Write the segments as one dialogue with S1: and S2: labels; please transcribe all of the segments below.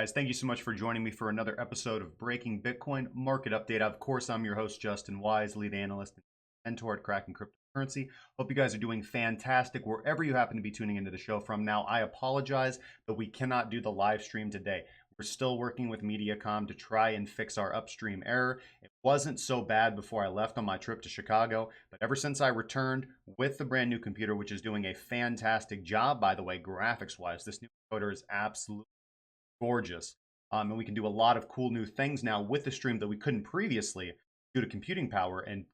S1: guys, thank you so much for joining me for another episode of Breaking Bitcoin Market Update. Of course, I'm your host, Justin Wise, lead analyst and mentor at Cracking Cryptocurrency. Hope you guys are doing fantastic wherever you happen to be tuning into the show from. Now, I apologize that we cannot do the live stream today. We're still working with Mediacom to try and fix our upstream error. It wasn't so bad before I left on my trip to Chicago, but ever since I returned with the brand new computer, which is doing a fantastic job, by the way, graphics-wise, this new encoder is absolutely gorgeous. And we can do a lot of cool new things now with the stream that we couldn't previously due to computing power and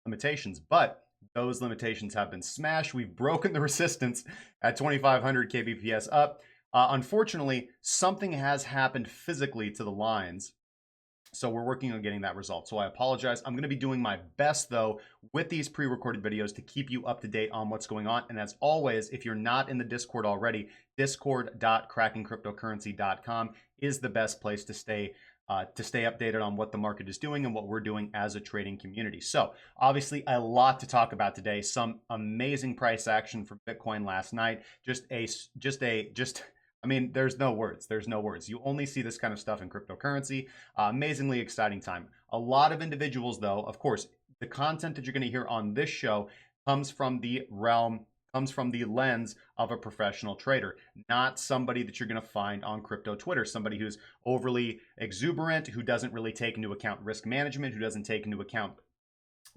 S1: limitations. But those limitations have been smashed. We've broken the resistance at 2500 kbps up. Unfortunately, something has happened physically to the lines. So we're working on getting that result. So I apologize. I'm going to be doing my best, though, with these pre-recorded videos to keep you up to date on what's going on. And as always, if you're not in the Discord already, discord.crackingcryptocurrency.com is the best place to stay updated on what the market is doing and what we're doing as a trading community. So obviously a lot to talk about today. Some amazing price action for Bitcoin last night. I mean, there's no words. There's no words. You only see this kind of stuff in cryptocurrency. Amazingly exciting time. A lot of individuals, though, of course, the content that you're going to hear on this show comes from the lens of a professional trader, not somebody that you're going to find on crypto Twitter, somebody who's overly exuberant, who doesn't really take into account risk management, who doesn't take into account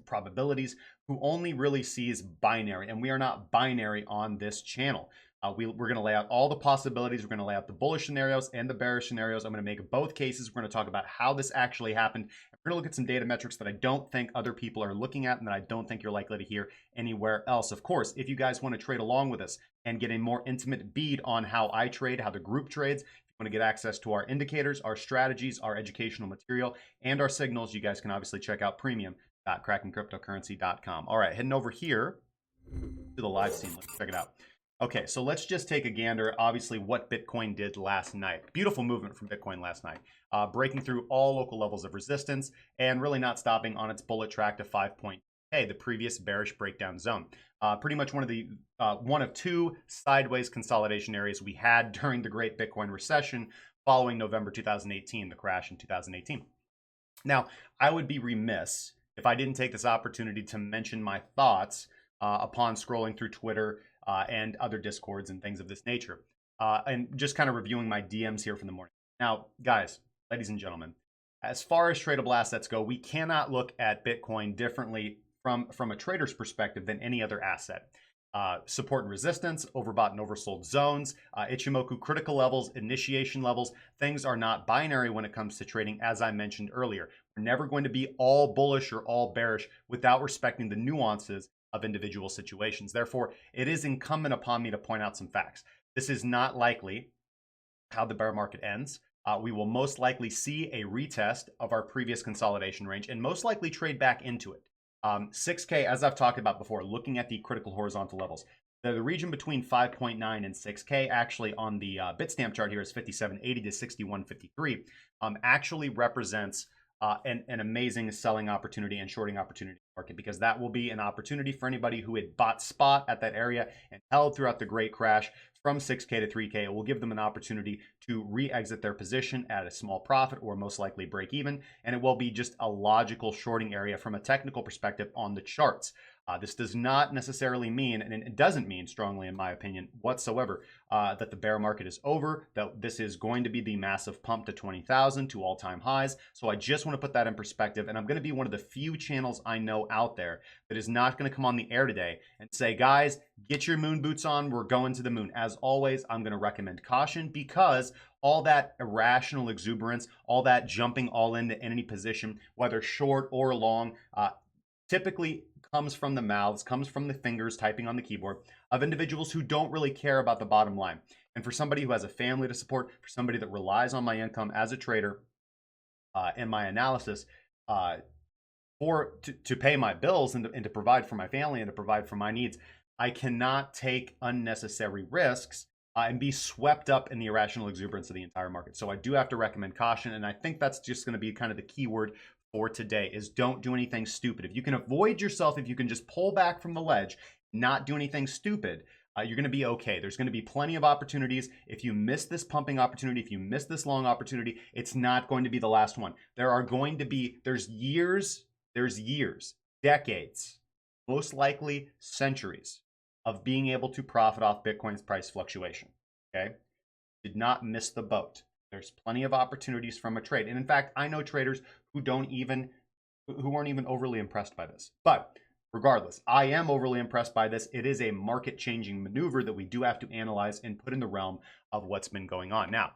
S1: probabilities, who only really sees binary. And we are not binary on this channel. We're going to lay out all the possibilities. We're going to lay out the bullish scenarios and the bearish scenarios. I'm going to make both cases. We're going to talk about how this actually happened. We're going to look at some data metrics that I don't think other people are looking at and that I don't think you're likely to hear anywhere else. Of course, if you guys want to trade along with us and get a more intimate bead on how I trade, how the group trades, if you want to get access to our indicators, our strategies, our educational material, and our signals, you guys can obviously check out premium.crackingcryptocurrency.com. All right, heading over here to the live scene. Let's check it out. Okay, so let's just take a gander, obviously, what Bitcoin did last night. Beautiful movement from Bitcoin last night, breaking through all local levels of resistance and really not stopping on its bullet track to 5.K, the previous bearish breakdown zone. Pretty much one of two sideways consolidation areas we had during the Great Bitcoin Recession following November 2018, the crash in 2018. Now, I would be remiss if I didn't take this opportunity to mention my thoughts upon scrolling through Twitter and other discords and things of this nature, and just kind of reviewing my DMs here from the morning. Now, guys, ladies and gentlemen, as far as tradable assets go, we cannot look at Bitcoin differently from a trader's perspective than any other asset. Support and resistance, overbought and oversold zones, Ichimoku critical levels, initiation levels. Things are not binary when it comes to trading, as I mentioned earlier. We're never going to be all bullish or all bearish without respecting the nuances of individual situations. Therefore, it is incumbent upon me to point out some facts. This is not likely how the bear market ends. We will most likely see a retest of our previous consolidation range and most likely trade back into it. 6K, as I've talked about before, looking at the critical horizontal levels, the region between 5.9 and 6K actually on the Bitstamp chart here is 5780 to 6153, actually represents an amazing selling opportunity and shorting opportunity market, because that will be an opportunity for anybody who had bought spot at that area and held throughout the great crash from 6K to 3K. It will give them an opportunity to re-exit their position at a small profit or most likely break even, and it will be just a logical shorting area from a technical perspective on the charts. This does not necessarily mean, and it doesn't mean strongly in my opinion whatsoever, that the bear market is over, that this is going to be the massive pump to 20,000 to all-time highs. So I just want to put that in perspective, and I'm going to be one of the few channels I know out there that is not going to come on the air today and say, guys, get your moon boots on, we're going to the moon. As always, I'm going to recommend caution, because all that irrational exuberance, all that jumping all into any position, whether short or long, typically comes from the mouths, comes from the fingers typing on the keyboard of individuals who don't really care about the bottom line. And for somebody who has a family to support, for somebody that relies on my income as a trader and my analysis to pay my bills and to provide for my family and to provide for my needs, I cannot take unnecessary risks and be swept up in the irrational exuberance of the entire market. So I do have to recommend caution, and I think that's just going to be kind of the key word for today, is don't do anything stupid. If you can avoid yourself, if you can just pull back from the ledge, not do anything stupid, you're going to be okay. There's going to be plenty of opportunities. If you miss this pumping opportunity, if you miss this long opportunity, it's not going to be the last one. There's years, decades, most likely centuries of being able to profit off Bitcoin's price fluctuation. Okay? Did not miss the boat. There's plenty of opportunities from a trade. And in fact, I know traders who aren't even overly impressed by this. But regardless, I am overly impressed by this. It is a market-changing maneuver that we do have to analyze and put in the realm of what's been going on. Now,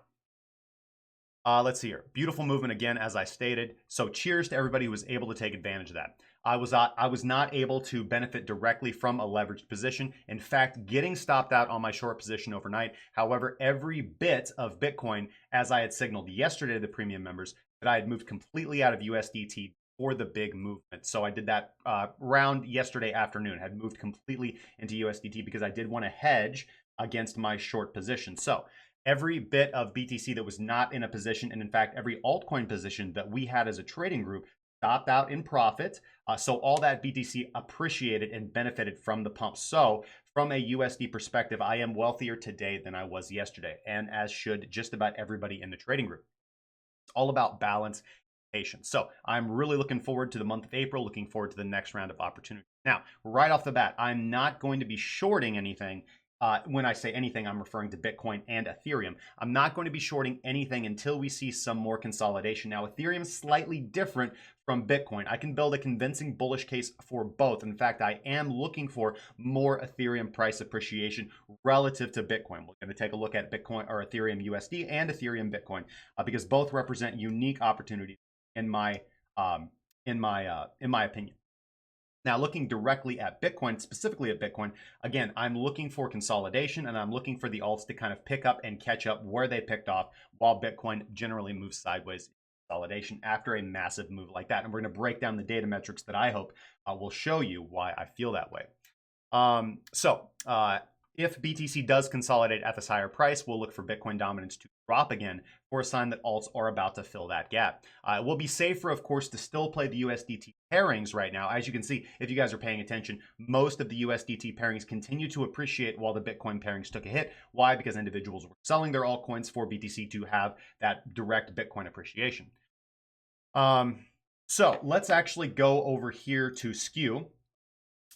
S1: let's see here. Beautiful movement again, as I stated. So cheers to everybody who was able to take advantage of that. I was not able to benefit directly from a leveraged position. In fact, getting stopped out on my short position overnight. However, every bit of Bitcoin, as I had signaled yesterday to the premium members, that I had moved completely out of USDT for the big movement. So I did that round yesterday afternoon, had moved completely into USDT because I did want to hedge against my short position. So every bit of BTC that was not in a position, and in fact, every altcoin position that we had as a trading group stopped out in profit. So all that BTC appreciated and benefited from the pump. So from a USD perspective, I am wealthier today than I was yesterday, and as should just about everybody in the trading group. It's all about balance. So I'm really looking forward to the month of April, looking forward to the next round of opportunity. Now, right off the bat, I'm not going to be shorting anything. When I say anything, I'm referring to Bitcoin and Ethereum. I'm not going to be shorting anything until we see some more consolidation. Now, Ethereum is slightly different from Bitcoin. I can build a convincing bullish case for both. In fact, I am looking for more Ethereum price appreciation relative to Bitcoin. We're going to take a look at Bitcoin or Ethereum USD and Ethereum Bitcoin because both represent unique opportunities in my opinion. Now, looking directly at Bitcoin, specifically at Bitcoin, again, I'm looking for consolidation and I'm looking for the alts to kind of pick up and catch up where they picked off while Bitcoin generally moves sideways in consolidation after a massive move like that. And we're going to break down the data metrics that I hope will show you why I feel that way. If BTC does consolidate at this higher price, we'll look for Bitcoin dominance to drop again for a sign that alts are about to fill that gap. It will be safer, of course, to still play the USDT pairings right now. As you can see, if you guys are paying attention, most of the USDT pairings continue to appreciate while the Bitcoin pairings took a hit. Why? Because individuals were selling their altcoins for BTC to have that direct Bitcoin appreciation. So let's actually go over here to skew.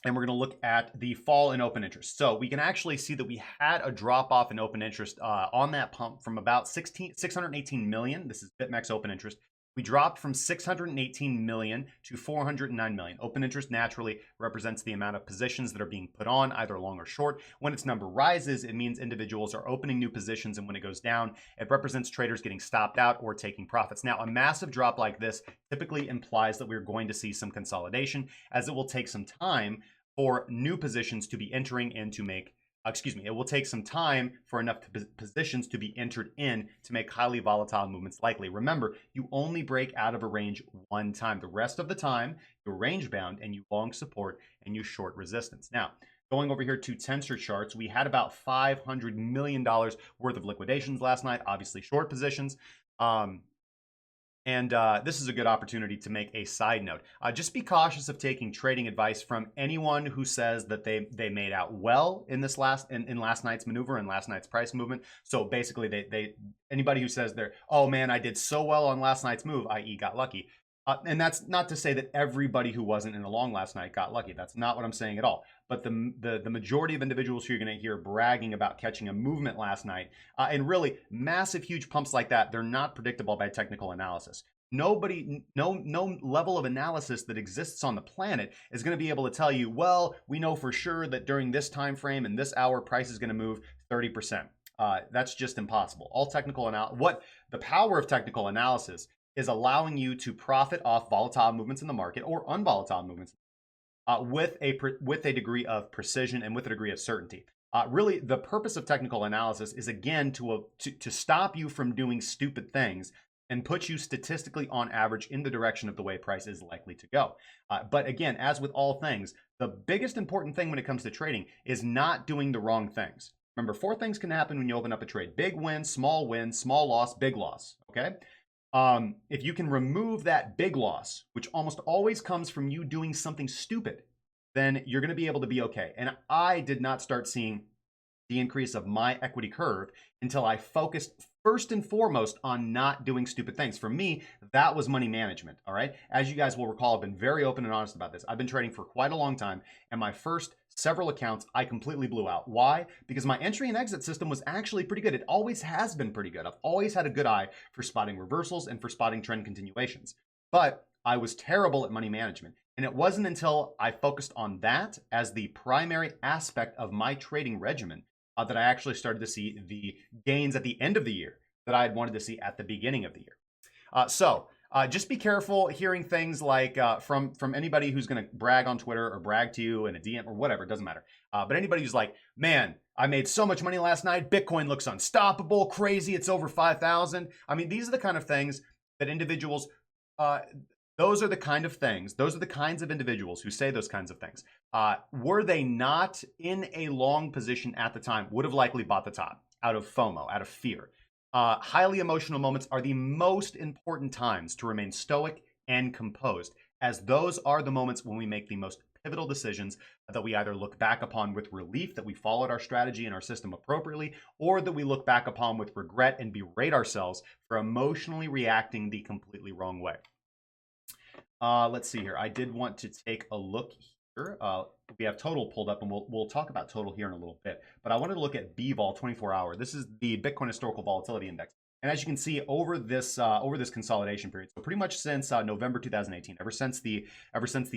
S1: And we're going to look at the fall in open interest. So we can actually see that we had a drop off in open interest on that pump from about 618 million. This is BitMEX open interest. We dropped from 618 million to 409 million. Open interest naturally represents the amount of positions that are being put on, either long or short. When its number rises, it means individuals are opening new positions. And when it goes down, it represents traders getting stopped out or taking profits. Now, a massive drop like this typically implies that we're going to see some consolidation, as it will take some time for new positions to be entering in to make, it will take some time for enough positions to be entered in to make highly volatile movements likely. Remember, you only break out of a range one time. The rest of the time, you're range bound and you long support and you short resistance. Now, going over here to Tensor charts, we had about $500 million worth of liquidations last night, obviously short positions. This is a good opportunity to make a side note. Just be cautious of taking trading advice from anyone who says that they made out well in this last night's maneuver and last night's price movement. So basically, anybody who says oh man, I did so well on last night's move, i.e. got lucky. And that's not to say that everybody who wasn't in the long last night got lucky. That's not what I'm saying at all. But the majority of individuals who you're going to hear bragging about catching a movement last night, and really massive, huge pumps like that, they're not predictable by technical analysis. No level of analysis that exists on the planet is going to be able to tell you, well, we know for sure that during this time frame and this hour, price is going to move 30%. That's just impossible. All technical what the power of technical analysis is allowing you to profit off volatile movements in the market or unvolatile movements with a degree of precision and with a degree of certainty. Really, the purpose of technical analysis is, again, to stop you from doing stupid things and put you statistically on average in the direction of the way price is likely to go. But again, as with all things, the biggest important thing when it comes to trading is not doing the wrong things. Remember, 4 things can happen when you open up a trade: big win, small loss, big loss, okay? If you can remove that big loss, which almost always comes from you doing something stupid, then you're going to be able to be okay. And I did not start seeing the increase of my equity curve until I focused first and foremost on not doing stupid things. For me, that was money management, all right? As you guys will recall, I've been very open and honest about this. I've been trading for quite a long time, and my first several accounts, I completely blew out. Why? Because my entry and exit system was actually pretty good. It always has been pretty good. I've always had a good eye for spotting reversals and for spotting trend continuations. But I was terrible at money management. And it wasn't until I focused on that as the primary aspect of my trading regimen that I actually started to see the gains at the end of the year that I had wanted to see at the beginning of the year. Just be careful hearing things like from anybody who's going to brag on Twitter or brag to you in a DM or whatever. It doesn't matter. But anybody who's like, man, I made so much money last night. Bitcoin looks unstoppable, crazy. It's over 5,000. I mean, these are the kind of things that individuals, those are the kind of things, those are the kinds of individuals who say those kinds of things. Were they not in a long position at the time, would have likely bought the top out of FOMO, out of fear. Highly emotional moments are the most important times to remain stoic and composed, as those are the moments when we make the most pivotal decisions that we either look back upon with relief that we followed our strategy and our system appropriately, or that we look back upon with regret and berate ourselves for emotionally reacting the completely wrong way. Let's see here. I did want to take a look here. We have total pulled up, and we'll talk about total here in a little bit. But I wanted to look at BVol 24-hour. This is the Bitcoin Historical Volatility Index. And as you can see, over this consolidation period, so pretty much since November 2018, ever since the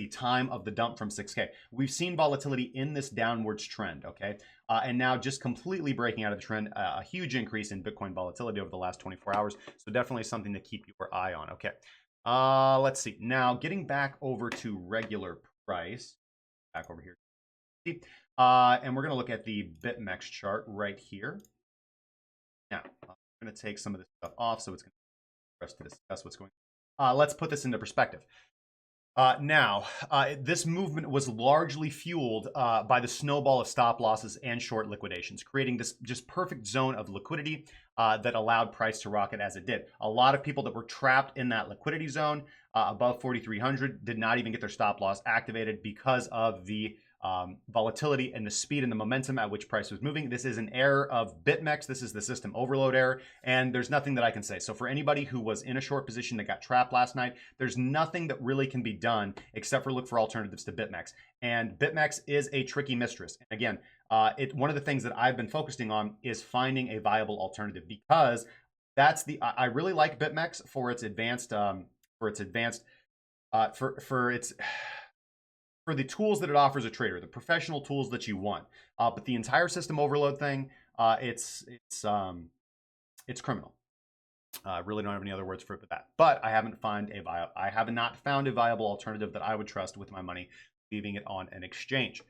S1: time of the dump from 6K, we've seen volatility in this downwards trend. Okay, and now just completely breaking out of the trend, a huge increase in Bitcoin volatility over the last 24 hours. So definitely something to keep your eye on. Okay. Let's see. Now, getting back over to regular price, back over here. And we're going to look at the BitMEX chart right here. Now, I'm going to take some of this stuff off so it's going to be for us to discuss what's going on. Let's put this into perspective. This movement was largely fueled by the snowball of stop losses and short liquidations, creating this just perfect zone of liquidity that allowed price to rocket as it did. A lot of people that were trapped in that liquidity zone above 4,300 did not even get their stop loss activated because of the volatility and the speed and the momentum at which price was moving. This is an error of BitMEX. This is the system overload error, and there's nothing that I can say. So for anybody who was in a short position that got trapped last night, there's nothing that really can be done except for look for alternatives to BitMEX. And BitMEX is a tricky mistress. And again, one of the things that I've been focusing on is finding a viable alternative, because I really like BitMEX for its for the tools that it offers a trader, the professional tools that you want. But the entire system overload thing, it's criminal. I really don't have any other words for it but that. But I have not found a viable alternative that I would trust with my money, leaving it on an exchange.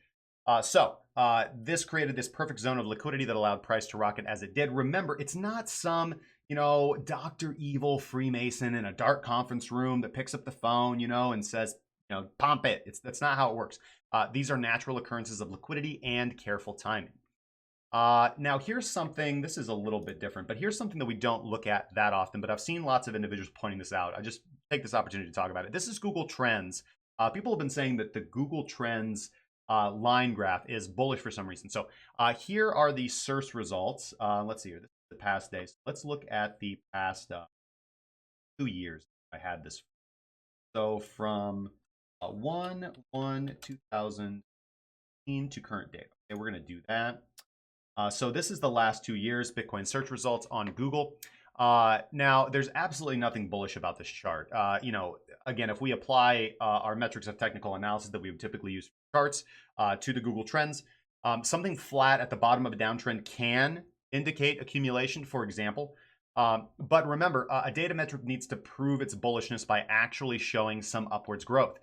S1: This created this perfect zone of liquidity that allowed price to rocket as it did. Remember, it's not some, Dr. Evil Freemason in a dark conference room that picks up the phone, and says, pump it. That's not how it works. These are natural occurrences of liquidity and careful timing. Now, here's something, this is a little bit different, but here's something that we don't look at that often, but I've seen lots of individuals pointing this out. I just take this opportunity to talk about it. This is Google Trends. People have been saying that the Google Trends line graph is bullish for some reason. So here are the search results. Let's see here. This is the past days. Let's look at the past 2 years. I had this. So from 1/1/2018 to current date. Okay, we're going to do that. So this is the last 2 years Bitcoin search results on Google. Now, there's absolutely nothing bullish about this chart. Again, if we apply our metrics of technical analysis that we would typically use for charts to the Google Trends, something flat at the bottom of a downtrend can indicate accumulation, for example. But remember, a data metric needs to prove its bullishness by actually showing some upwards growth.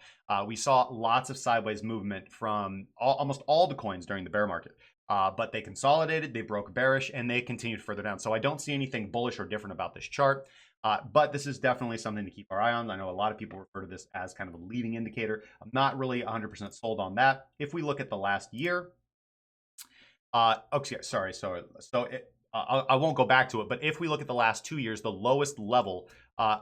S1: We saw lots of sideways movement from almost all the coins during the bear market. But they consolidated, they broke bearish, and they continued further down. So I don't see anything bullish or different about this chart. But this is definitely something to keep our eye on. I know a lot of people refer to this as kind of a leading indicator. I'm not really 100% sold on that. If we look at the last year, I won't go back to it, but if we look at the last 2 years, the lowest level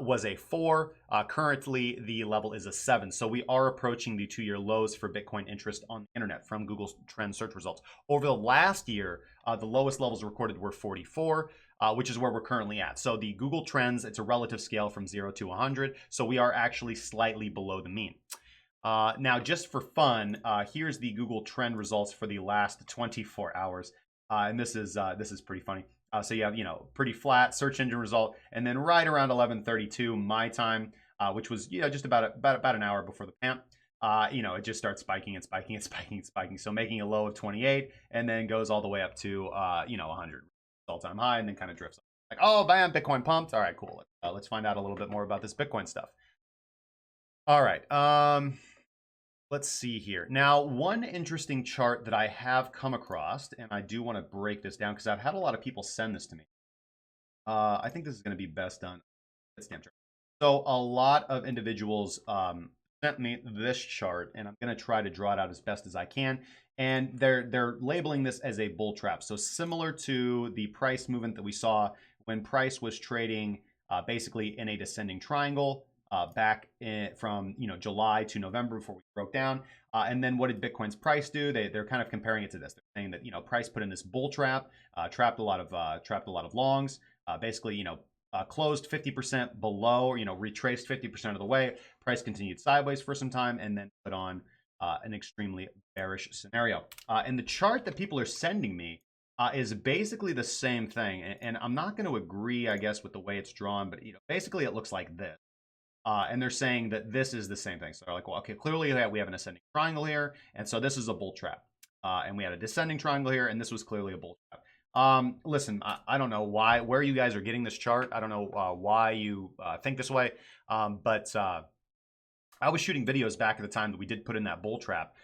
S1: was a 4. Currently, the level is a 7. So we are approaching the 2-year lows for Bitcoin interest on the internet from Google's trend search results. Over the last year, the lowest levels recorded were 44. Which is where we're currently at. So the Google Trends, it's a relative scale from 0 to 100. So we are actually slightly below the mean. Now, just for fun, here's the Google Trend results for the last 24 hours. And this is pretty funny. So you have, pretty flat search engine result. And then right around 11:32 my time, which was, just about an hour before the pant. It just starts spiking and spiking and spiking and spiking. So making a low of 28 and then goes all the way up to, 100. All-time high, and then kind of drifts up. Like, oh, bam, Bitcoin pumped. All right, cool. Let's find out a little bit more about this Bitcoin stuff. All right. Let's see here. Now, one interesting chart that I have come across, and I do want to break this down because I've had a lot of people send this to me. I think this is going to be best done. So a lot of individuals sent me this chart, and I'm going to try to draw it out as best as I can. And they're labeling this as a bull trap. So similar to the price movement that we saw when price was trading basically in a descending triangle back from July to November before we broke down. And then what did Bitcoin's price do? They're kind of comparing it to this. They're saying that price put in this bull trap, trapped a lot of longs, basically closed 50% below, or retraced 50% of the way. Price continued sideways for some time, and then put on an extremely bearish scenario. And the chart that people are sending me is basically the same thing. And I'm not going to agree, I guess, with the way it's drawn, but basically it looks like this. And they're saying that this is the same thing. So they're like, well, okay, clearly we have an ascending triangle here, and so this is a bull trap. And we had a descending triangle here, and this was clearly a bull trap. Listen, I don't know where you guys are getting this chart. I don't know why you think this way, but I was shooting videos back at the time that we did put in that bull trap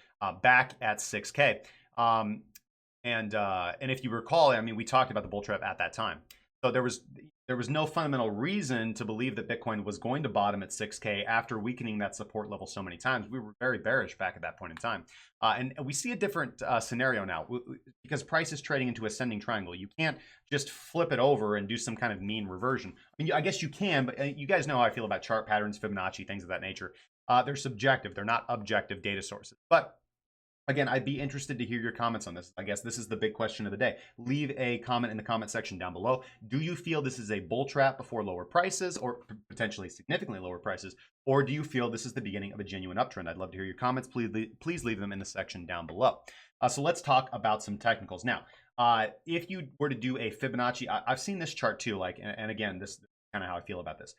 S1: back at 6K. And if you recall, I mean, we talked about the bull trap at that time. So there was no fundamental reason to believe that Bitcoin was going to bottom at 6K after weakening that support level so many times. We were very bearish back at that point in time. And we see a different scenario now because price is trading into ascending triangle. You can't just flip it over and do some kind of mean reversion. I mean, I guess you can, but you guys know how I feel about chart patterns, Fibonacci, things of that nature. They're subjective. They're not objective data sources. But again, I'd be interested to hear your comments on this. I guess this is the big question of the day. Leave a comment in the comment section down below. Do you feel this is a bull trap before lower prices, or potentially significantly lower prices? Or do you feel this is the beginning of a genuine uptrend? I'd love to hear your comments. Please leave them in the section down below. So let's talk about some technicals. Now, if you were to do a Fibonacci, I've seen this chart too, and again, this is kind of how I feel about this.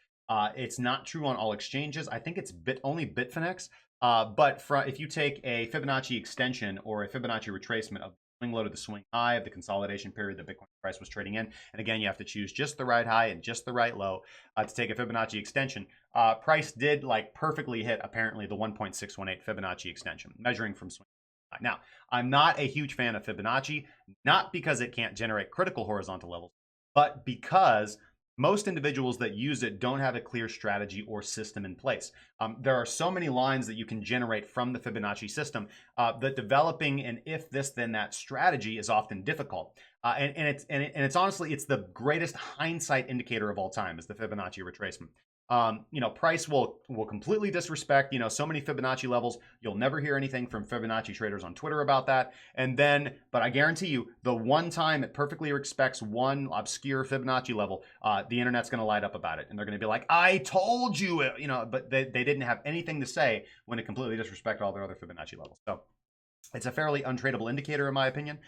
S1: It's not true on all exchanges. I think it's only Bitfinex. But if you take a Fibonacci extension or a Fibonacci retracement of the swing low to the swing high of the consolidation period that Bitcoin price was trading in, and again, you have to choose just the right high and just the right low to take a Fibonacci extension. Price did perfectly hit apparently the 1.618 Fibonacci extension, measuring from swing. Now, I'm not a huge fan of Fibonacci, not because it can't generate critical horizontal levels, but because most individuals that use it don't have a clear strategy or system in place. There are so many lines that you can generate from the Fibonacci system that developing an if this then that strategy is often difficult. And it's honestly, it's the greatest hindsight indicator of all time is the Fibonacci retracement. Price will completely disrespect, so many Fibonacci levels. You'll never hear anything from Fibonacci traders on Twitter about that. But I guarantee you, the one time it perfectly respects one obscure Fibonacci level, the internet's going to light up about it. And they're going to be like, I told you, but they didn't have anything to say when it completely disrespected all their other Fibonacci levels. So it's a fairly untradeable indicator, in my opinion.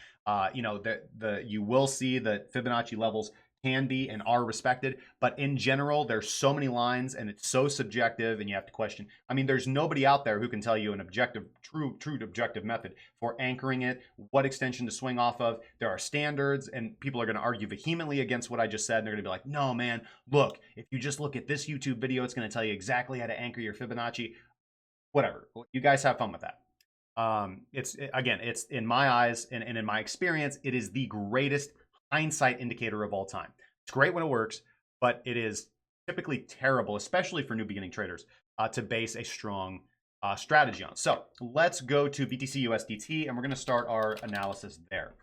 S1: You will see that Fibonacci levels can be and are respected, but in general, there's so many lines and it's so subjective, and you have to question. I mean, there's nobody out there who can tell you an objective, true objective method for anchoring it, what extension to swing off of. There are standards, and people are going to argue vehemently against what I just said. And they're going to be like, no, man, look, if you just look at this YouTube video, it's going to tell you exactly how to anchor your Fibonacci. Whatever. You guys have fun with that. It's in my eyes and in my experience, it is the greatest hindsight indicator of all time. It's great when it works, but it is typically terrible, especially for new beginning traders, to base a strong strategy on. So let's go to BTC USDT, and we're going to start our analysis there.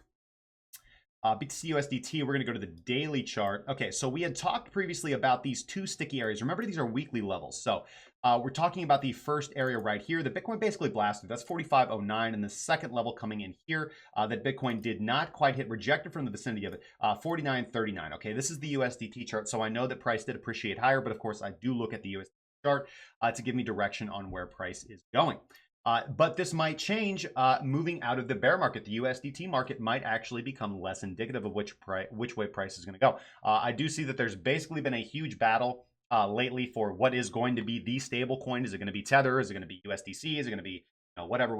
S1: BTC USDT, we're going to go to the daily chart. Okay, so we had talked previously about these two sticky areas. Remember, these are weekly levels. So we're talking about the first area right here that Bitcoin basically blasted. That's 4509, and the second level coming in here that Bitcoin did not quite hit, rejected from the vicinity of it, 4939. Okay, this is the USDT chart. So I know that price did appreciate higher, but of course I do look at the USDT chart to give me direction on where price is going. But this might change moving out of the bear market. The USDT market might actually become less indicative of which way price is going to go. I do see that there's basically been a huge battle lately for what is going to be the stable coin. Is it going to be Tether? Is it going to be USDC? Is it going to be whatever?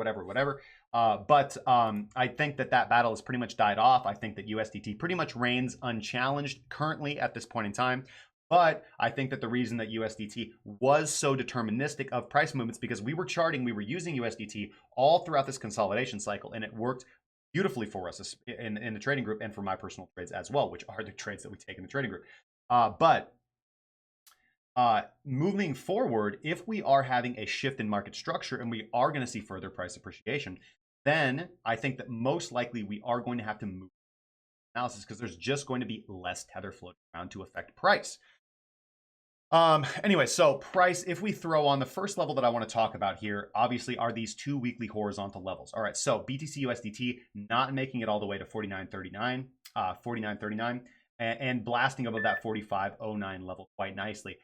S1: But I think that battle has pretty much died off. I think that USDT pretty much reigns unchallenged currently at this point in time. But I think that the reason that USDT was so deterministic of price movements because we were using USDT all throughout this consolidation cycle, and it worked beautifully for us in the trading group and for my personal trades as well, which are the trades that we take in the trading group. But moving forward, if we are having a shift in market structure and we are going to see further price appreciation, then I think that most likely we are going to have to move analysis because there's just going to be less tether floating around to affect price. Anyway, so price, if we throw on the first level that I want to talk about here, obviously are these two weekly horizontal levels. All right, so BTC USDT not making it all the way to 49.39, and blasting above that 45.09 level quite nicely.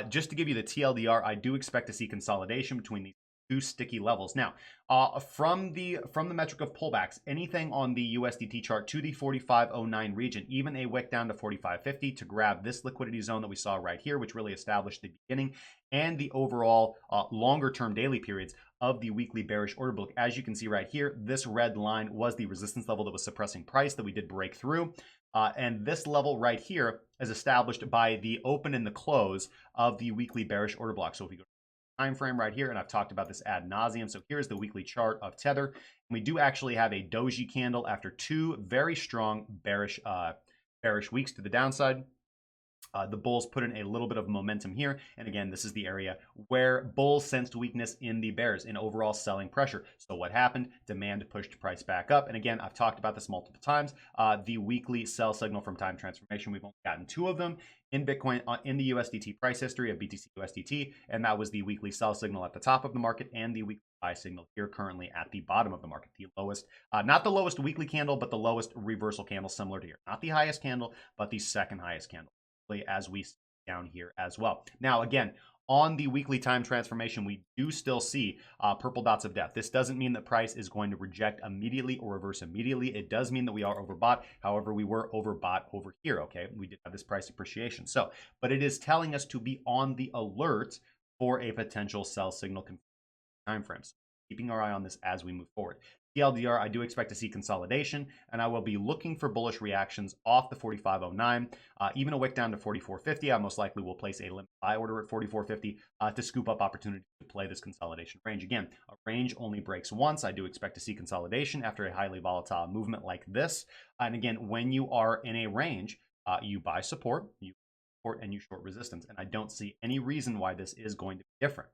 S1: Just to give you the TLDR, I do expect to see consolidation between these two sticky levels. Now, from the metric of pullbacks, anything on the USDT chart to the 45.09 region, even a wick down to 45.50 to grab this liquidity zone that we saw right here, which really established the beginning and the overall longer term daily periods of the weekly bearish order book. As you can see right here, this red line was the resistance level that was suppressing price that we did break through. And this level right here is established by the open and the close of the weekly bearish order block. So if we go time frame right here, and I've talked about this ad nauseum. So here's the weekly chart of Tether, and we do actually have a doji candle after two very strong bearish weeks to the downside. The bulls put in a little bit of momentum here, and again, this is the area where bulls sensed weakness in the bears in overall selling pressure. So what happened? Demand pushed price back up, and again, I've talked about this multiple times. The weekly sell signal from time transformation, we've only gotten two of them in Bitcoin in the USDT price history of BTC USDT, and that was the weekly sell signal at the top of the market and the weekly buy signal here currently at the bottom of the market. The lowest, not the lowest weekly candle, but the lowest reversal candle similar to here. Not the highest candle, but the second highest candle, as we see down here as well. Now, again, on the weekly time transformation, we do still see purple dots of death. This doesn't mean that price is going to reject immediately or reverse immediately. It does mean that we are overbought. However, we were overbought over here, okay? We did have this price appreciation. So, but it is telling us to be on the alert for a potential sell signal time frames. Keeping our eye on this as we move forward. TLDR, I do expect to see consolidation, and I will be looking for bullish reactions off the 45.09. Even a wick down to 44.50, I most likely will place a limit buy order at 44.50 to scoop up opportunity to play this consolidation range. Again, a range only breaks once. I do expect to see consolidation after a highly volatile movement like this. And again, when you are in a range, you buy support, and you short resistance. And I don't see any reason why this is going to be different.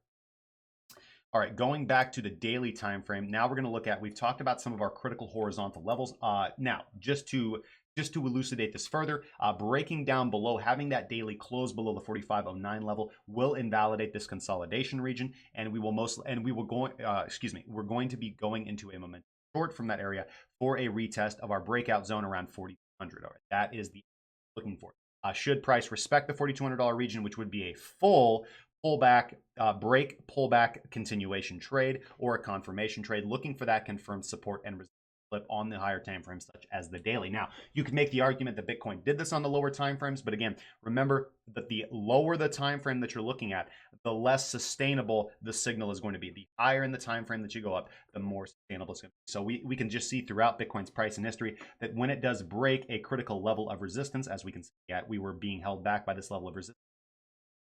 S1: All right, going back to the daily time frame. Now we're going to look at, we've talked about some of our critical horizontal levels. Now, just to elucidate this further, breaking down below, having that daily close below the 45.09 level will invalidate this consolidation region, and we're going to be going into a momentum short from that area for a retest of our breakout zone around 4,200. All right, that is the looking for. Should price respect the $4,200 region, which would be a full pullback, pullback continuation trade or a confirmation trade, looking for that confirmed support and resistance flip on the higher time frames such as the daily. Now, you could make the argument that Bitcoin did this on the lower time frames, but again, remember that the lower the time frame that you're looking at, the less sustainable the signal is going to be. The higher in the time frame that you go up, the more sustainable it's going to be. So we can just see throughout Bitcoin's price and history that when it does break a critical level of resistance, as we can see at, we were being held back by this level of resistance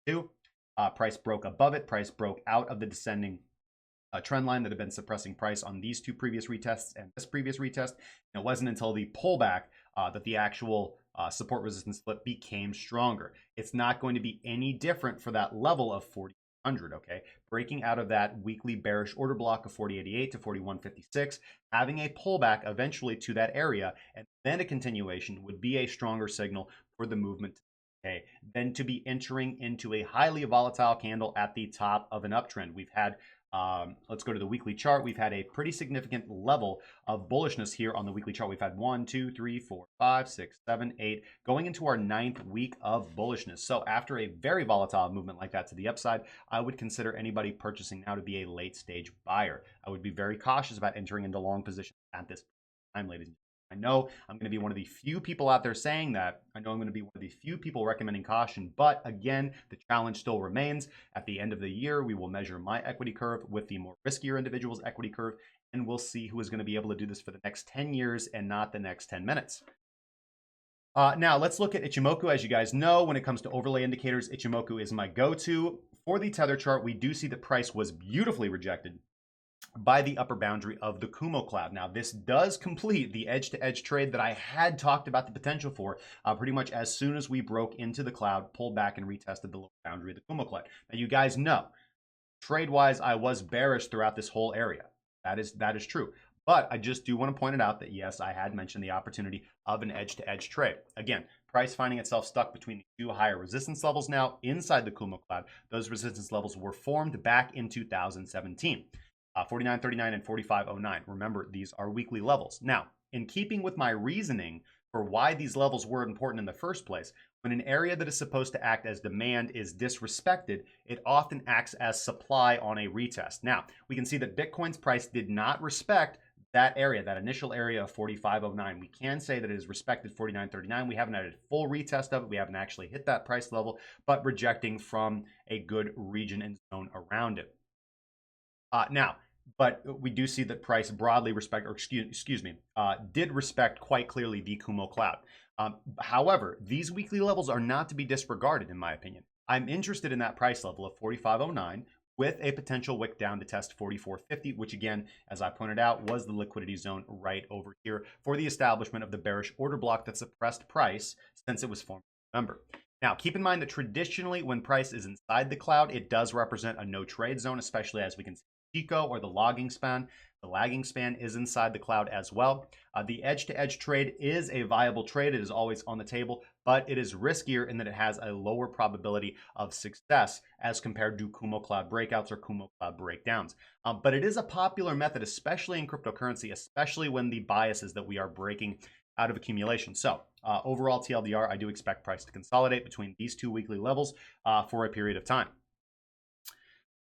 S1: too. Price broke above it. Price broke out of the descending trend line that had been suppressing price on these two previous retests and this previous retest. And it wasn't until the pullback that the actual support resistance split became stronger. It's not going to be any different for that level of 40 4,400, okay? Breaking out of that weekly bearish order block of 40.88 to 41.56, having a pullback eventually to that area, and then a continuation would be a stronger signal for the movement, okay, than to be entering into a highly volatile candle at the top of an uptrend. We've had let's go to the weekly chart. We've had a pretty significant level of bullishness here on the weekly chart. We've had 1, 2, 3, 4, 5, 6, 7, 8, going into our 9th week of bullishness. So after a very volatile movement like that to the upside, I would consider anybody purchasing now to be a late stage buyer. I would be very cautious about entering into long positions at this time, ladies and gentlemen. I know I'm going to be one of the few people out there saying that. I know I'm going to be one of the few people recommending caution. But again, the challenge still remains. At the end of the year, we will measure my equity curve with the more riskier individuals' equity curve, and we'll see who is going to be able to do this for the next 10 years and not the next 10 minutes. Now, let's look at Ichimoku. As you guys know, when it comes to overlay indicators, Ichimoku is my go-to. For the tether chart, we do see that price was beautifully rejected by the upper boundary of the Kumo cloud. Now, this does complete the edge-to-edge trade that I had talked about the potential for pretty much as soon as we broke into the cloud, pulled back, and retested the lower boundary of the Kumo cloud. Now, you guys know, trade-wise, I was bearish throughout this whole area. That is true. But I just do want to point it out that, yes, I had mentioned the opportunity of an edge-to-edge trade. Again, price finding itself stuck between the two higher resistance levels now inside the Kumo cloud. Those resistance levels were formed back in 2017. 49.39 and 45.09. Remember, these are weekly levels. Now, in keeping with my reasoning for why these levels were important in the first place, when an area that is supposed to act as demand is disrespected, it often acts as supply on a retest. Now, we can see that Bitcoin's price did not respect that area, that initial area of 45.09. We can say that it has respected 49.39. We haven't had a full retest of it. We haven't actually hit that price level, but rejecting from a good region and zone around it. But we do see that price broadly did respect quite clearly the Kumo cloud. However, these weekly levels are not to be disregarded, in my opinion. I'm interested in that price level of 45.09 with a potential wick down to test 44.50, which again, as I pointed out, was the liquidity zone right over here for the establishment of the bearish order block that suppressed price since it was formed in November. Now, keep in mind that traditionally when price is inside the cloud, it does represent a no trade zone, especially as we can see Chico or the logging span. The lagging span is inside the cloud as well. The edge-to-edge trade is a viable trade. It is always on the table, but it is riskier in that it has a lower probability of success as compared to Kumo cloud breakouts or Kumo cloud breakdowns. But it is a popular method, especially in cryptocurrency, especially when the bias is that we are breaking out of accumulation. So overall TLDR, I do expect price to consolidate between these two weekly levels for a period of time.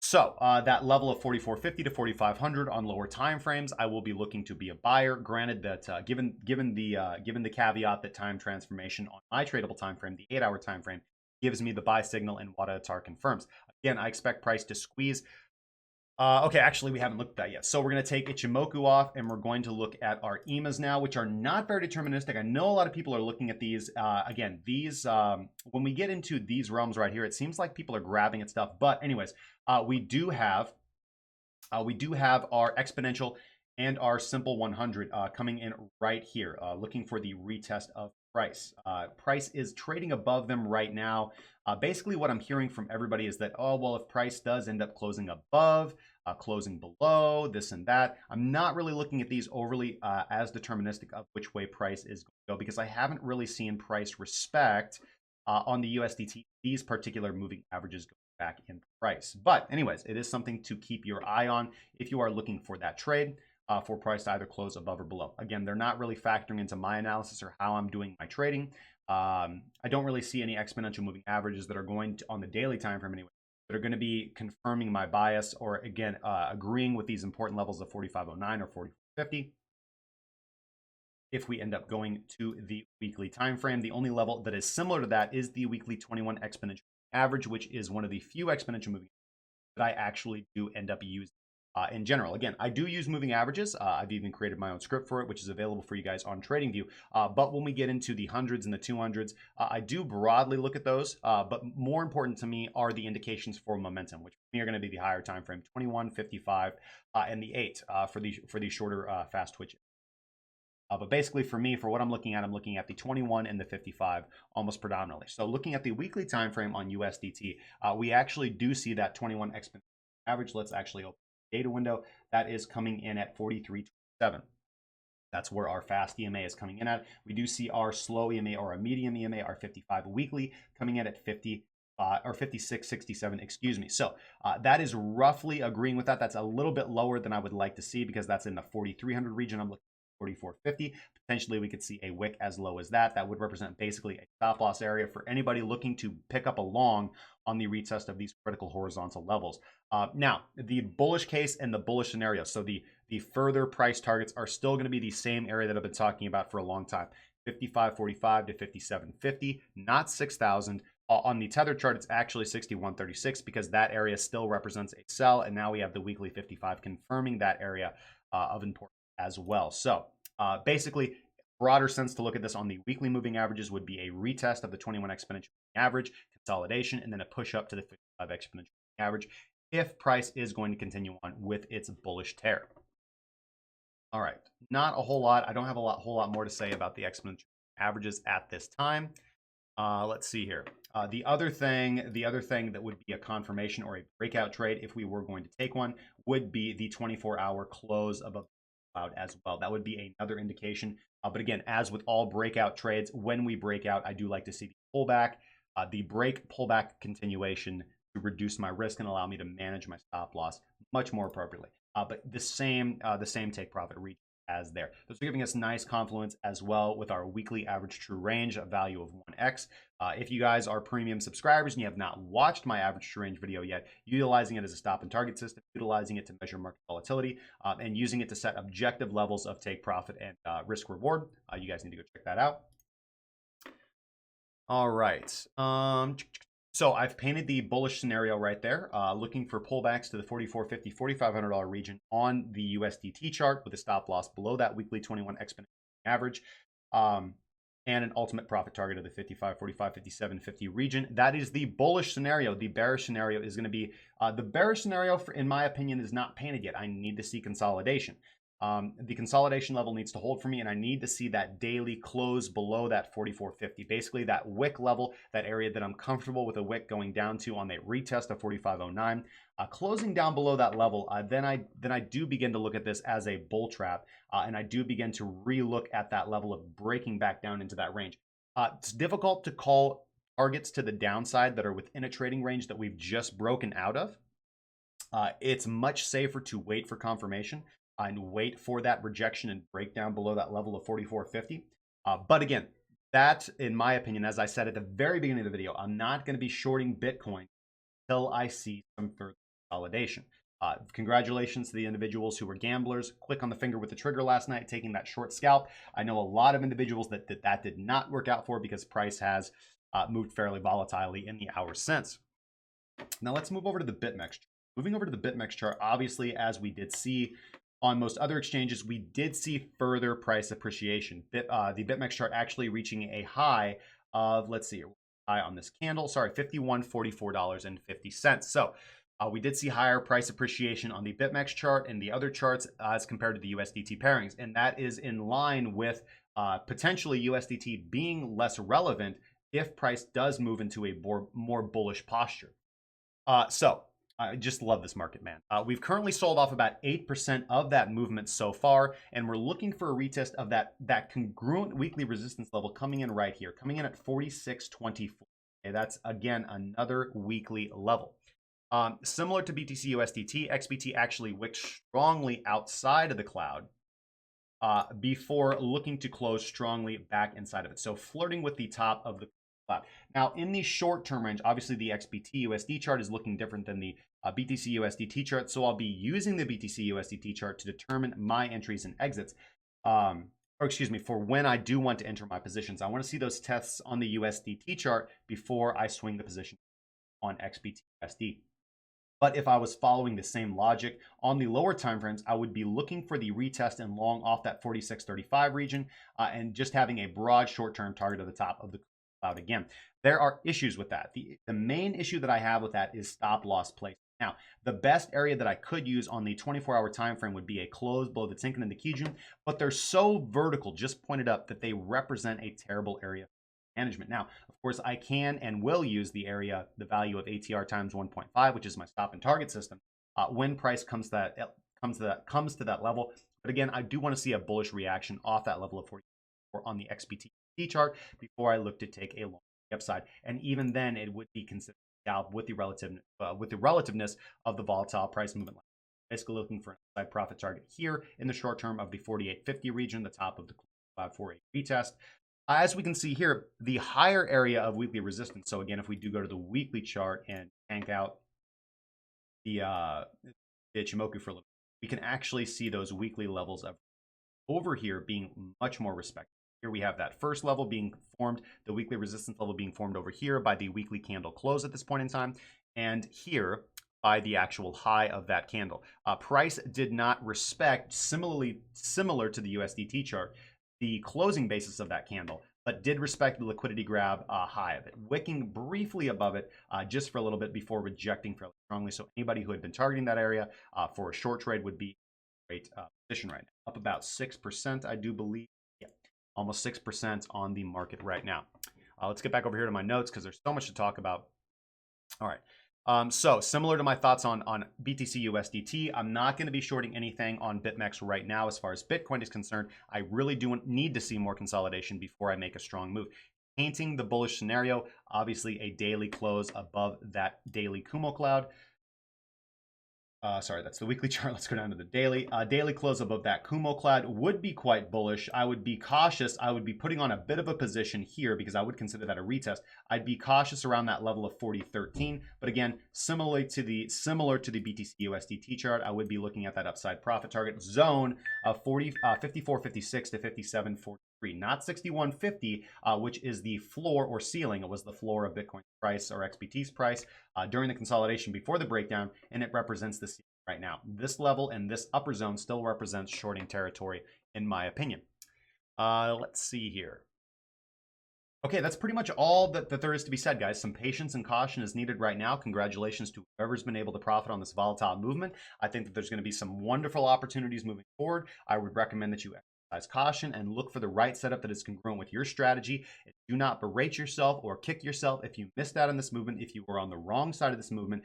S1: So that level of 44.50 to 4,500 on lower time frames, I will be looking to be a buyer. Granted that given the caveat that time transformation on my tradable time frame, the 8-hour time frame, gives me the buy signal and Wadatar confirms. Again, I expect price to squeeze. Okay, actually, we haven't looked at that yet. So we're going to take Ichimoku off, and we're going to look at our EMAs now, which are not very deterministic. I know a lot of people are looking at these. Again, these when we get into these realms right here, it seems like people are grabbing at stuff. But anyways, we do have our exponential and our simple 100 coming in right here, looking for the retest of price. Price is trading above them right now. Basically, what I'm hearing from everybody is that, oh, well, if price does end up closing above, closing below, this and that, I'm not really looking at these overly as deterministic of which way price is going to go, because I haven't really seen price respect on the USDT these particular moving averages go back in price. But anyways, it is something to keep your eye on if you are looking for that trade. For price to either close above or below. Again, they're not really factoring into my analysis or how I'm doing my trading. I don't really see any exponential moving averages that are going to, on the daily time frame anyway, that are going to be confirming my bias or, again, agreeing with these important levels of 45.09 or 44.50. If we end up going to the weekly time frame, the only level that is similar to that is the weekly 21 exponential average, which is one of the few exponential moving that I actually do end up using. In general, again, I do use moving averages. I've even created my own script for it, which is available for you guys on TradingView. But when we get into the hundreds and the 200s, I do broadly look at those. But more important to me are the indications for momentum, which for me are going to be the higher time frame, 21, 55, and the 8 for the shorter fast twitch. But basically for me, for what I'm looking at the 21 and the 55 almost predominantly. So looking at the weekly time frame on USDT, we actually do see that 21 exponential average. Let's actually open the data window. That is coming in at 43.27. That's where our fast EMA is coming in at. We do see our slow EMA or a medium EMA, our 55 weekly, coming in at 50 or 56.67, excuse me. So that is roughly agreeing with that. That's a little bit lower than I would like to see because that's in the 4,300 region. I'm looking at 44.50. Potentially, we could see a wick as low as that. That would represent basically a stop loss area for anybody looking to pick up a long on the retest of these critical horizontal levels. Now, the bullish case and the bullish scenario. So the further price targets are still going to be the same area that I've been talking about for a long time. 55.45 to 57.50, not 6,000. On the tether chart, it's actually 61.36 because that area still represents a sell. And now we have the weekly 55 confirming that area of importance as well. So basically, broader sense to look at this on the weekly moving averages would be a retest of the 21 exponential average, consolidation, and then a push up to the 55 exponential average if price is going to continue on with its bullish tear. All right, not a whole lot. I don't have a whole lot more to say about the exponential averages at this time. Let's see here. The other thing that would be a confirmation or a breakout trade, if we were going to take one, would be the 24-hour close above the cloud as well. That would be another indication. But again, as with all breakout trades, when we break out, I do like to see the pullback, the break pullback continuation to reduce my risk and allow me to manage my stop loss much more appropriately. But the same take profit region as there. Those are giving us nice confluence as well with our weekly average true range, a value of 1x. If you guys are premium subscribers and you have not watched my average true range video yet, utilizing it as a stop and target system, utilizing it to measure market volatility, and using it to set objective levels of take profit and risk reward, you guys need to go check that out. All right. So I've painted the bullish scenario right there, looking for pullbacks to the $4,450, $4,500 region on the USDT chart with a stop loss below that weekly 21 exponential average, and an ultimate profit target of the 55, 45, 57, 50 region. That is the bullish scenario. The bearish scenario is going to be, the bearish scenario, in my opinion, is not painted yet. I need to see consolidation. The consolidation level needs to hold for me, and I need to see that daily close below that 44.50. Basically, that wick level, that area that I'm comfortable with a wick going down to on the retest of 45.09. Closing down below that level, then I do begin to look at this as a bull trap, and I do begin to relook at that level of breaking back down into that range. It's difficult to call targets to the downside that are within a trading range that we've just broken out of. It's much safer to wait for confirmation and wait for that rejection and breakdown below that level of 44.50. But again, that, in my opinion, as I said at the very beginning of the video, I'm not going to be shorting Bitcoin until I see some further consolidation. Congratulations to the individuals who were gamblers. Click on the finger with the trigger last night, taking that short scalp. I know a lot of individuals that did not work out for because price has moved fairly volatilely in the hours since. Now let's move over to the BitMEX chart. Moving over to the BitMEX chart, obviously, as we did see on most other exchanges, we did see further price appreciation. The BitMEX chart actually reaching a high of, let's see, high on this candle, sorry, $51.44.50. So we did see higher price appreciation on the BitMEX chart and the other charts as compared to the USDT pairings. And that is in line with potentially USDT being less relevant if price does move into a more bullish posture. So I just love this market, man. We've currently sold off about 8% of that movement so far, and we're looking for a retest of that congruent weekly resistance level coming in right here, coming in at 46.24. Okay, that's, again, another weekly level. Similar to BTC USDT, XBT actually wicked strongly outside of the cloud before looking to close strongly back inside of it. So flirting with the top of the cloud. Now, in the short-term range, obviously the XBT USD chart is looking different than the BTC USDT chart, so I'll be using the BTC USDT chart to determine my entries and exits. Or excuse me, for when I do want to enter my positions. I want to see those tests on the USDT chart before I swing the position on XBT USD. But if I was following the same logic on the lower time frames, I would be looking for the retest and long off that 46.35 region and just having a broad short-term target at the top of the cloud again. There are issues with that. The main issue that I have with that is stop loss placement. Now, the best area that I could use on the 24-hour time frame would be a close below the Tenkan and the Kijun, but they're so vertical, just pointed up, that they represent a terrible area management. Now, of course, I can and will use the area, the value of ATR times 1.5, which is my stop and target system, when price comes to that level. But again, I do want to see a bullish reaction off that level of 44 on the XBT chart before I look to take a long upside. And even then, it would be considered scalp with the relativeness of the volatile price movement. Basically, looking for an upside profit target here in the short term of the 48.50 region, the top of the 548 retest. As we can see here, the higher area of weekly resistance. So again, if we do go to the weekly chart and tank out the Ichimoku for a little bit, we can actually see those weekly levels of over here being much more respected. Here we have that first level being formed, the weekly resistance level being formed over here by the weekly candle close at this point in time, and here by the actual high of that candle. Price did not respect, similar to the USDT chart, the closing basis of that candle, but did respect the liquidity grab high of it, wicking briefly above it just for a little bit before rejecting fairly strongly. So anybody who had been targeting that area for a short trade would be in a great position right now. Up about 6%, I do believe. Yeah, almost 6% on the market right now. Let's get back over here to my notes because there's so much to talk about. All right. So similar to my thoughts on BTC USDT, I'm not going to be shorting anything on BitMEX right now as far as Bitcoin is concerned. I really do need to see more consolidation before I make a strong move. Painting the bullish scenario, obviously a daily close above that daily Kumo cloud. Sorry, that's the weekly chart. Let's go down to the daily. Daily close above that Kumo cloud would be quite bullish. I would be cautious. I would be putting on a bit of a position here because I would consider that a retest. I'd be cautious around that level of 40.13. But again, similar to the BTC USDT chart, I would be looking at that upside profit target zone of 54.56 to 57.43. Not 61.50, which is the floor or ceiling. It was the floor of Bitcoin price or XBT's price during the consolidation before the breakdown, and it represents the ceiling right now. This level and this upper zone still represents shorting territory, in my opinion. Let's see here. Okay, that's pretty much all that there is to be said, guys. Some patience and caution is needed right now. Congratulations to whoever's been able to profit on this volatile movement. I think that there's going to be some wonderful opportunities moving forward. I would recommend that you exercise caution and look for the right setup that is congruent with your strategy. Do not berate yourself or kick yourself if you missed out on this movement, if you were on the wrong side of this movement,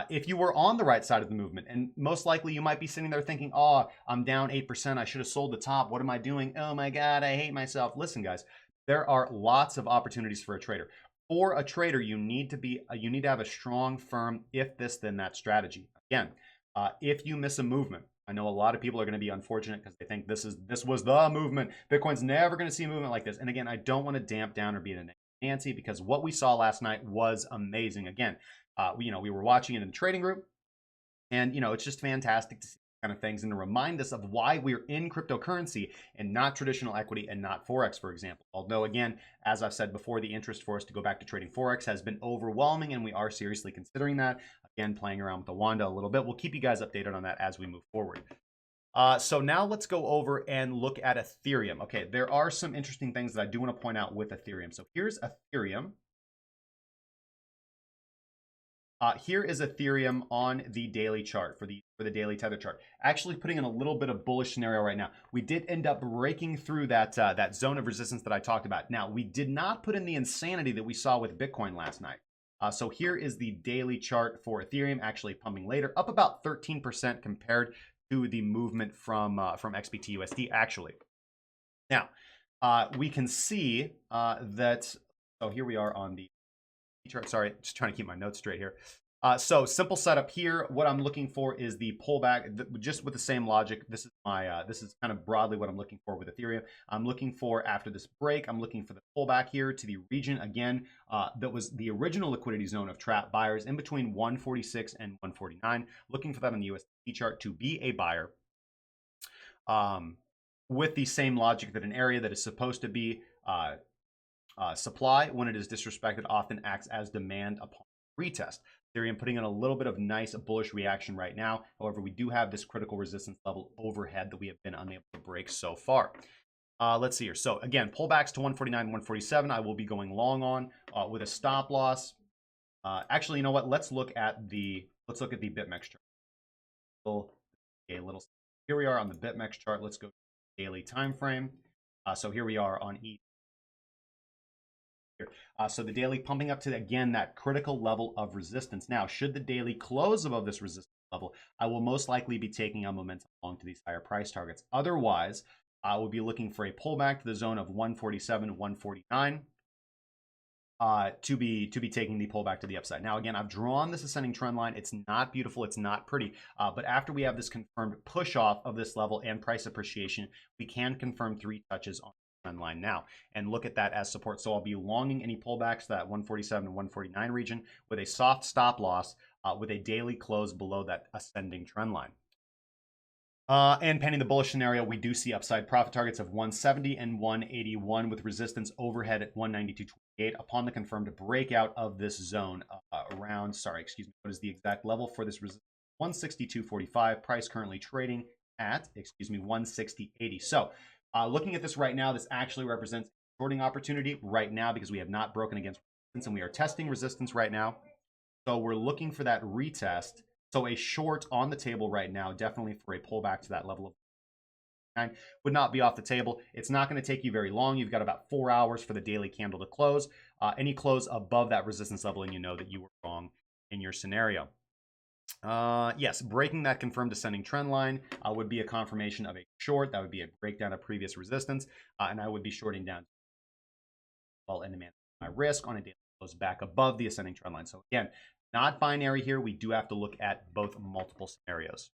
S1: if you were on the right side of the movement. And most likely you might be sitting there thinking, oh, I'm down 8%. I should have sold the top. What am I doing? Oh my God, I hate myself. Listen, guys. There are lots of opportunities for a trader. For a trader, you need to have a strong, firm, if this, then that strategy. Again, if you miss a movement, I know a lot of people are going to be unfortunate because they think this was the movement. Bitcoin's never going to see a movement like this. And again, I don't want to damp down or be a Nancy because what we saw last night was amazing. Again, we were watching it in the trading group, and it's just fantastic to see kind of things and to remind us of why we're in cryptocurrency and not traditional equity and not Forex, for example. Although, again, as I've said before, the interest for us to go back to trading Forex has been overwhelming, and we are seriously considering that. Again, playing around with the Wanda a little bit. We'll keep you guys updated on that as we move forward. So now let's go over and look at Ethereum. Okay, there are some interesting things that I do want to point out with Ethereum. So here's Ethereum. Here is Ethereum on the daily chart for the daily tether chart. Actually putting in a little bit of bullish scenario right now. We did end up breaking through that zone of resistance that I talked about. Now, we did not put in the insanity that we saw with Bitcoin last night. So here is the daily chart for Ethereum, actually pumping later, up about 13% compared to the movement from XBT USD actually. Now, we can see that, so here we are on the chart. Sorry, just trying to keep my notes straight here. So simple setup here. What I'm looking for is the pullback, just with the same logic. This is my this is kind of broadly what I'm looking for with Ethereum. I'm looking for, after this break, I'm looking for the pullback here to the region again that was the original liquidity zone of trap buyers in between 146 and 149. Looking for that on the USDT chart to be a buyer. With the same logic that an area that is supposed to be supply, when it is disrespected, often acts as demand upon retest. Ethereum putting in a little bit of nice bullish reaction right now. However, we do have this critical resistance level overhead that we have been unable to break so far. Let's see here. So again, pullbacks to 149, 147. I will be going long on with a stop loss. Actually, you know what? Let's look at the Let's look at the BitMEX chart. Here we are on the BitMEX chart. Let's go to the daily time frame. So here we are on each. So the daily pumping up to, again, that critical level of resistance. Now, should the daily close above this resistance level, I will most likely be taking a momentum along to these higher price targets. Otherwise, I will be looking for a pullback to the zone of 147, 149. To be taking the pullback to the upside. Now, again, I've drawn this ascending trend line. It's not beautiful. It's not pretty. But after we have this confirmed push off of this level and price appreciation, we can confirm 3 touches on the trend line now and look at that as support. So I'll be longing any pullbacks to that 147 and 149 region with a soft stop loss with a daily close below that ascending trend line. And pending the bullish scenario, we do see upside profit targets of 170 and 181 with resistance overhead at 192.28 upon the confirmed breakout of this zone around, what is the exact level for this resistance? 162.45, price currently trading at, 160.80. So looking at this right now, this actually represents a shorting opportunity right now because we have not broken against resistance and we are testing resistance right now. So we're looking for that retest. So a short on the table right now, definitely for a pullback to that level of 9 would not be off the table. It's not going to take you very long. You've got about 4 hours for the daily candle to close. Any close above that resistance level, and you know that you were wrong in your scenario. Yes, breaking that confirmed ascending trend line would be a confirmation of a short. That would be a breakdown of previous resistance, and I would be shorting down and manage my risk on a daily close back above the ascending trend line. So again, not binary here. We do have to look at both multiple scenarios.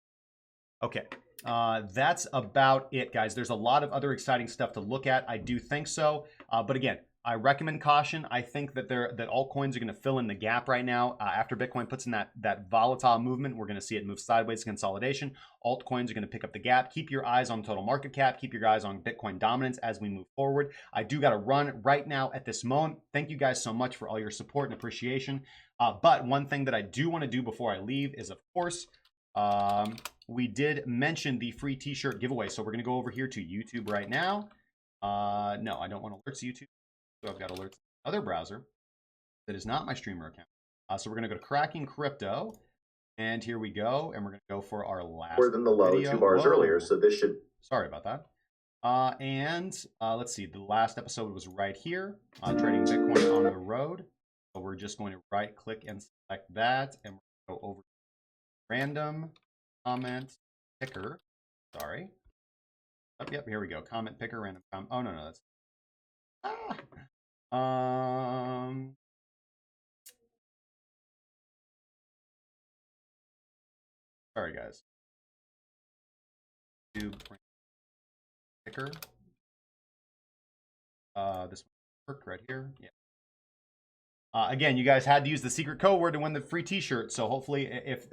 S1: Okay, that's about it, guys. There's a lot of other exciting stuff to look at. I do think so. But again, I recommend caution. I think that altcoins are going to fill in the gap right now. After Bitcoin puts in that volatile movement, we're going to see it move sideways consolidation. Altcoins are going to pick up the gap. Keep your eyes on total market cap. Keep your eyes on Bitcoin dominance as we move forward. I do got to run right now at this moment. Thank you guys so much for all your support and appreciation. But one thing that I do want to do before I leave is, of course, we did mention the free t-shirt giveaway. So we're going to go over here to YouTube right now. No, I don't want alerts to YouTube. So I've got alerts to another browser that is not my streamer account. So we're going to go to Cracking Crypto. And here we go. And we're going to go for our last
S2: more than the low
S1: video.
S2: 2 bars earlier. So this should...
S1: Sorry about that. Let's see. The last episode was right here. Trading Bitcoin on the road. So we're just going to right click and select that. And we're going to go over to random comment picker. Sorry. Oh, yep, here we go. Comment picker, random comment. Oh, no, that's... Sorry, guys. YouTube picker. This one right here. Yeah. Again, you guys had to use the secret code word to win the free t-shirt. So hopefully if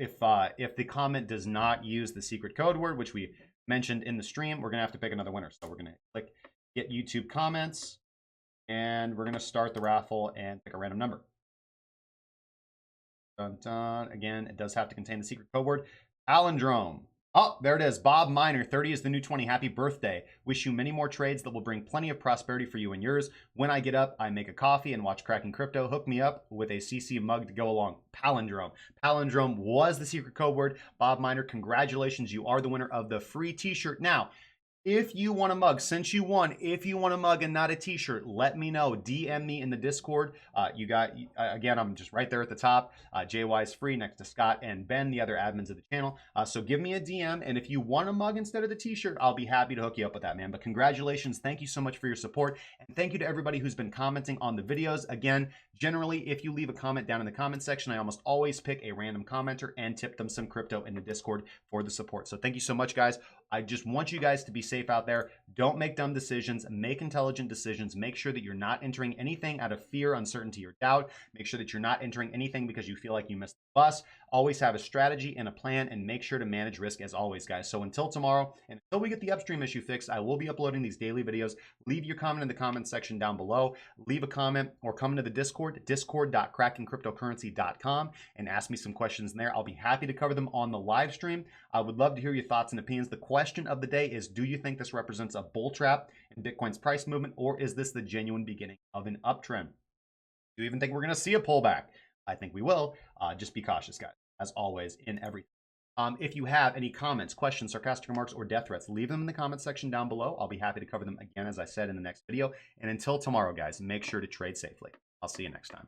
S1: the comment does not use the secret code word, which we mentioned in the stream, we're going to have to pick another winner. So we're going to click get YouTube comments and we're going to start the raffle and pick a random number. Dun, dun. Again, it does have to contain the secret code word. Palindrome. Oh, there it is. Bob Miner, 30 is the new 20. Happy birthday. Wish you many more trades that will bring plenty of prosperity for you and yours. When I get up, I make a coffee and watch Cracking Crypto. Hook me up with a CC mug to go along. Palindrome. Palindrome was the secret code word. Bob Miner, congratulations. You are the winner of the free t-shirt. Now, if you want a mug, since you won, if you want a mug and not a t-shirt, let me know. DM me in the Discord. Again, I'm just right there at the top. JY is free next to Scott and Ben, the other admins of the channel. So give me a DM, and if you want a mug instead of the t-shirt, I'll be happy to hook you up with that, man. But congratulations. Thank you so much for your support, and thank you to everybody who's been commenting on the videos. Again, generally, if you leave a comment down in the comment section, I almost always pick a random commenter and tip them some crypto in the Discord for the support. So thank you so much, guys. I just want you guys to be safe out there. Don't make dumb decisions. Make intelligent decisions. Make sure that you're not entering anything out of fear, uncertainty, or doubt. Make sure that you're not entering anything because you feel like you missed the bus. Always have a strategy and a plan, and make sure to manage risk as always, guys. So until tomorrow, and until we get the upstream issue fixed, I will be uploading these daily videos. Leave your comment in the comment section down below. Leave a comment or come into the Discord, discord.crackingcryptocurrency.com, and ask me some questions in there. I'll be happy to cover them on the live stream. I would love to hear your thoughts and opinions. The question of the day is, do you think this represents a bull trap in Bitcoin's price movement, or is this the genuine beginning of an uptrend? Do you even think we're going to see a pullback? I think we will. Just be cautious, guys. as always, in everything. If you have any comments, questions, sarcastic remarks, or death threats, leave them in the comment section down below. I'll be happy to cover them again, as I said, in the next video. And until tomorrow, guys, make sure to trade safely. I'll see you next time.